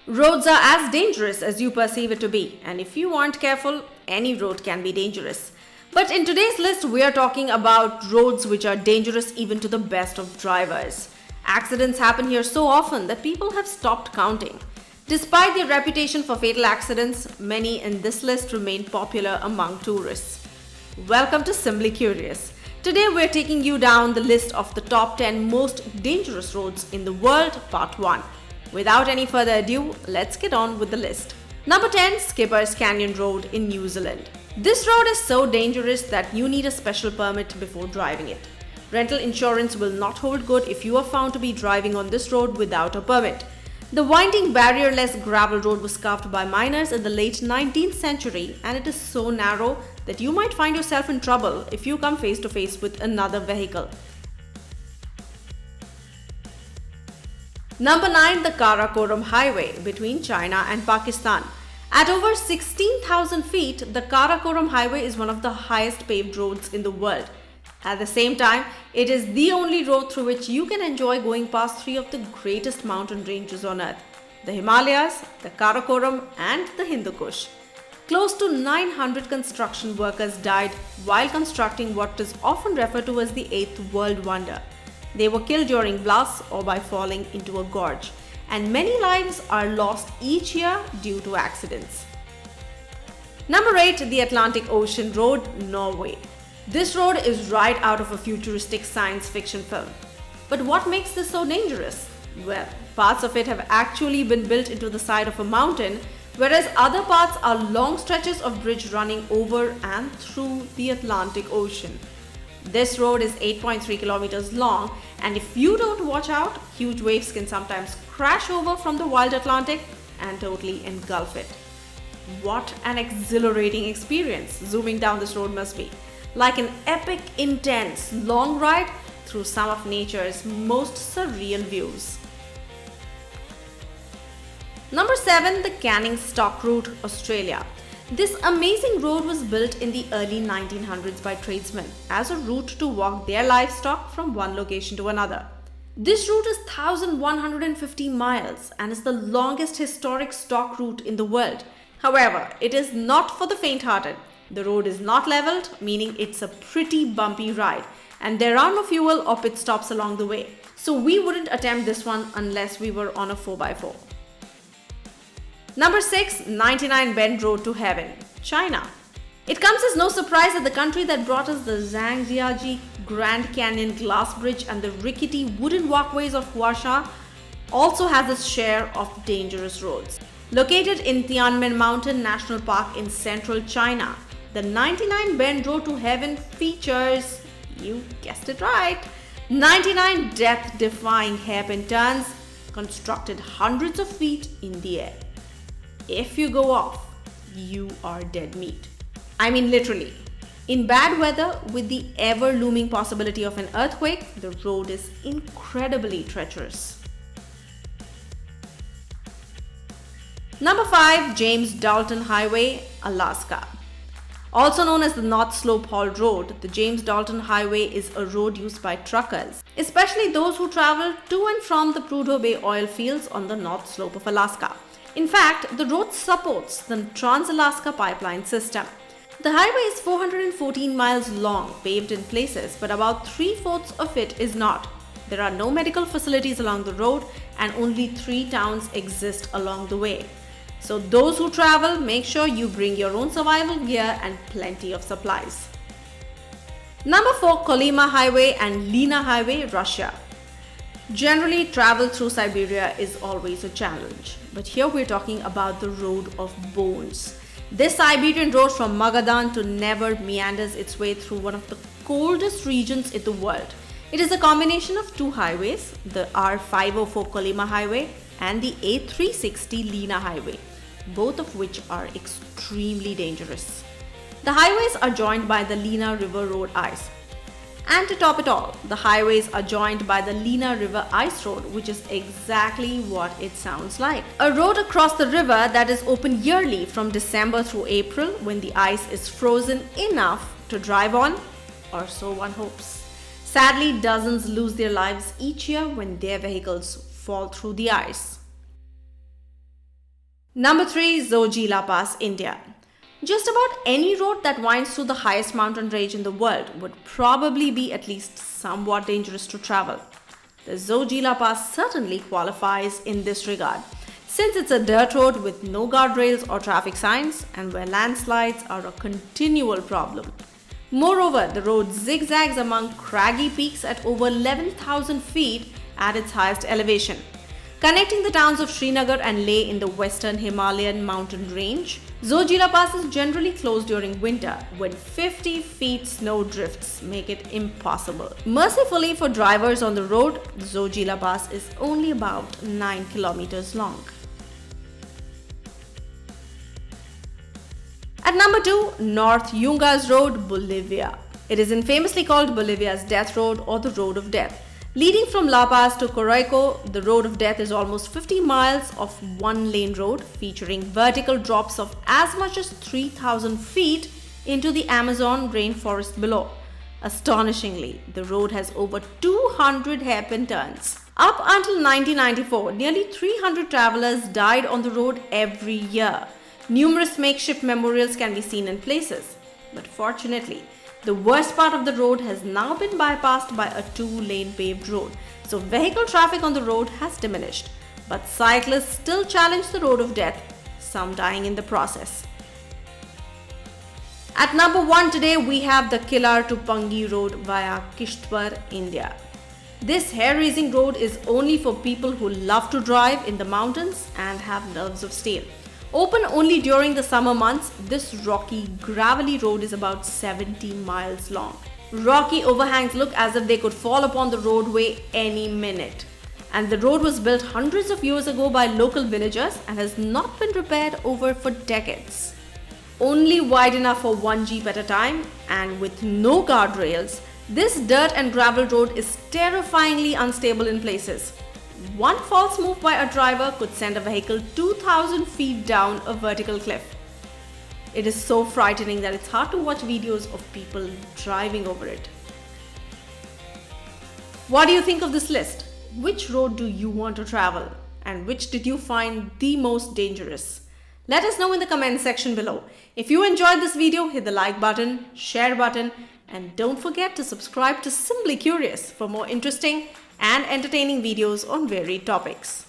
Roads are as dangerous as you perceive it to be, and if you aren't careful, any road can be dangerous. But in today's list, we are talking about roads which are dangerous even to the best of drivers. Accidents happen here so often that people have stopped counting. Despite their reputation for fatal accidents, many in this list remain popular among tourists. Welcome to Simply Curious. Today we're taking you down the list of the top 10 most dangerous roads in the world, part 1. Without any further ado, let's get on with the list. Number 10, Skipper's Canyon Road in New Zealand. This road is so dangerous that you need a special permit before driving it. Rental insurance will not hold good if you are found to be driving on this road without a permit. The winding barrierless gravel road was carved by miners in the late 19th century, and it is so narrow that you might find yourself in trouble if you come face to face with another vehicle. Number 9, the Karakoram Highway between China and Pakistan. At over 16,000 feet, the Karakoram Highway is one of the highest paved roads in the world. At the same time, it is the only road through which you can enjoy going past three of the greatest mountain ranges on earth: the Himalayas, the Karakoram, and the Hindu Kush. Close to 900 construction workers died while constructing what is often referred to as the Eighth World Wonder. They were killed during blasts or by falling into a gorge, and many lives are lost each year due to accidents. Number 8, the Atlantic Ocean Road, Norway. This road is right out of a futuristic science fiction film. But what makes this so dangerous? Well, parts of it have actually been built into the side of a mountain, whereas other parts are long stretches of bridge running over and through the Atlantic Ocean. This road is 8.3 kilometers long, and if you don't watch out, huge waves can sometimes crash over from the wild Atlantic and totally engulf it. What an exhilarating experience zooming down this road must be. Like an epic, intense, long ride through some of nature's most surreal views. Number 7, the Canning Stock Route, Australia. This amazing road was built in the early 1900s by tradesmen as a route to walk their livestock from one location to another. This route is 1,150 miles and is the longest historic stock route in the world. However, it is not for the faint-hearted. The road is not leveled, meaning it's a pretty bumpy ride, and there are no fuel or pit stops along the way. So we wouldn't attempt this one unless we were on a 4x4. Number 6, 99 Bend Road to Heaven, China. It comes as no surprise that the country that brought us the Zhangjiajie Grand Canyon Glass Bridge and the rickety wooden walkways of Huashan also has its share of dangerous roads. Located in Tianmen Mountain National Park in central China, the 99 Bend Road to Heaven features, you guessed it right, 99 death-defying hairpin turns constructed hundreds of feet in the air. If you go off, you are dead meat. I mean literally. In bad weather, with the ever-looming possibility of an earthquake, the road is incredibly treacherous. Number 5, James Dalton Highway, Alaska. Also known as the North Slope Haul Road, the James Dalton Highway is a road used by truckers, especially those who travel to and from the Prudhoe Bay oil fields on the North Slope of Alaska. In fact, the road supports the Trans-Alaska Pipeline system. The highway is 414 miles long, paved in places, but about 3/4 of it is not. There are no medical facilities along the road, and only 3 towns exist along the way. So those who travel, make sure you bring your own survival gear and plenty of supplies. Number 4, Kolyma Highway and Lena Highway, Russia. Generally, travel through Siberia is always a challenge, but here we're talking about the Road of Bones. This Siberian road from Magadan to Never meanders its way through one of the coldest regions in the world. It is a combination of 2 highways, the R504 Kolyma Highway and the A360 Lena Highway, both of which are extremely dangerous. The highways are joined by the Lena River Road Ice. And to top it all, the highways are joined by the Lena River Ice Road, which is exactly what it sounds like. A road across the river that is open yearly from December through April when the ice is frozen enough to drive on, or so one hopes. Sadly, dozens lose their lives each year when their vehicles fall through the ice. Number 3, Zojila Pass, India. Just about any road that winds through the highest mountain range in the world would probably be at least somewhat dangerous to travel. The Zojila Pass certainly qualifies in this regard, since it's a dirt road with no guardrails or traffic signs and where landslides are a continual problem. Moreover, the road zigzags among craggy peaks at over 11,000 feet at its highest elevation. Connecting the towns of Srinagar and Leh in the western Himalayan mountain range, Zojila Pass is generally closed during winter when 50 feet snow drifts make it impossible. Mercifully for drivers on the road, Zojila Pass is only about 9 kilometers long. At number 2, North Yungas Road, Bolivia. It is infamously called Bolivia's Death Road or the Road of Death. Leading from La Paz to Coroico, the Road of Death is almost 50 miles of one-lane road featuring vertical drops of as much as 3,000 feet into the Amazon rainforest below. Astonishingly, the road has over 200 hairpin turns. Up until 1994, nearly 300 travelers died on the road every year. Numerous makeshift memorials can be seen in places. But fortunately, the worst part of the road has now been bypassed by a 2-lane paved road, so vehicle traffic on the road has diminished. But cyclists still challenge the Road of Death, some dying in the process. At number 1 today, we have the Kilar to Pangi Road via Kishtwar, India. This hair-raising road is only for people who love to drive in the mountains and have nerves of steel. Open only during the summer months, this rocky, gravelly road is about 70 miles long. Rocky overhangs look as if they could fall upon the roadway any minute. And the road was built hundreds of years ago by local villagers and has not been repaired over for decades. Only wide enough for one jeep at a time and with no guardrails, this dirt and gravel road is terrifyingly unstable in places. One false move by a driver could send a vehicle 2,000 feet down a vertical cliff. It is so frightening that it's hard to watch videos of people driving over it. What do you think of this list? Which road do you want to travel? And which did you find the most dangerous? Let us know in the comment section below. If you enjoyed this video, hit the like button, share button, and don't forget to subscribe to Simply Curious for more interesting and entertaining videos on varied topics.